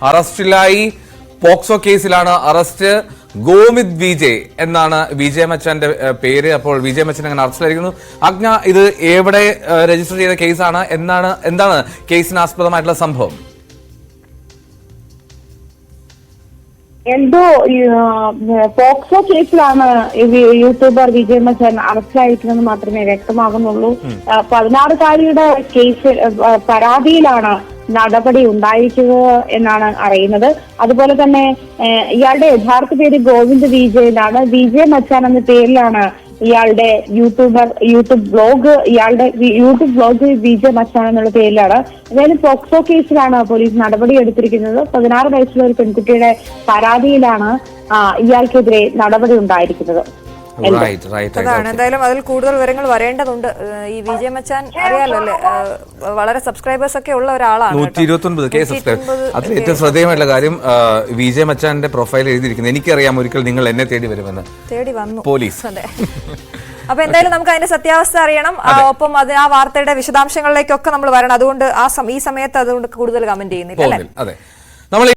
അറസ്റ്റിലായി. പോക്സോ കേസിലാണ് അറസ്റ്റ്. ഗോമിത് വിജയ് എന്നാണ് വിജയ മച്ചാന്റെ പേര്. അപ്പോൾ വിജയ മച്ചൻ അങ്ങനെ അറസ്റ്റിലായിരിക്കുന്നു. അജ്ഞ, ഇത് എവിടെ രജിസ്റ്റർ ചെയ്ത കേസാണ്? എന്താണ് കേസിന് ആസ്പദമായിട്ടുള്ള സംഭവം? എന്തോ പോക്സോ കേസിലാണ് യൂട്യൂബർ വിജയ് മച്ചാൻ അറസ്റ്റിലായിരിക്കുന്നത് മാത്രമേ വ്യക്തമാകുന്നുള്ളൂ. 16-കാരിയുടെ കേസ് പരാതിയിലാണ് നടപടി ഉണ്ടായിരിക്കുന്നത് എന്നാണ് അറിയുന്നത്. അതുപോലെ തന്നെ ഇയാളുടെ യഥാർത്ഥ പേര് ഗോവിന്ദ് വിജയ് എന്നാണ്. വിജയ് മച്ചാൻ എന്ന പേരിലാണ് ഇയാളുടെ യൂട്യൂബ് ബ്ലോഗ് വിജയ് മച്ചാൻ എന്നുള്ള പേരിലാണ്. എന്തായാലും പോക്സോ കേസിലാണ് പോലീസ് നടപടി എടുത്തിരിക്കുന്നത്. 16 വയസ്സുള്ള ഒരു പെൺകുട്ടിയുടെ പരാതിയിലാണ് ഇയാൾക്കെതിരെ നടപടി ഉണ്ടായിരിക്കുന്നത്. അതാണ്. എന്തായാലും അതിൽ കൂടുതൽ വിവരങ്ങൾ വരേണ്ടതുണ്ട്. ഈ വിജയ് മച്ചാൻ അറിയാലോ അല്ലേ, വളരെ സബ്സ്ക്രൈബേഴ്സ് ഒക്കെ ഉള്ള ഒരാളാണ്. 129K subscribers. അതിൽ ഏറ്റവും ശ്രദ്ധേയമായിട്ടുള്ള കാര്യം വിജയ് മച്ചാന്റെ പ്രൊഫൈൽ എഴുതിയിരിക്കുന്നത്, എനിക്കറിയാം ഒരിക്കൽ നിങ്ങൾ എന്നെ തേടി വരുമെന്ന്. തേടി വന്നു പോലീസ്. അതെ. അപ്പൊ എന്തായാലും നമുക്ക് അതിന്റെ സത്യാവസ്ഥ അറിയണം. ഒപ്പം ആ വാർത്തയുടെ വിശദാംശങ്ങളിലേക്കൊക്കെ നമ്മൾ വരണം. അതുകൊണ്ട് ഈ സമയത്ത് അതുകൊണ്ട് കൂടുതൽ കമന്റ് ചെയ്യുന്നില്ല അല്ലേ? അതെ. നമ്മൾ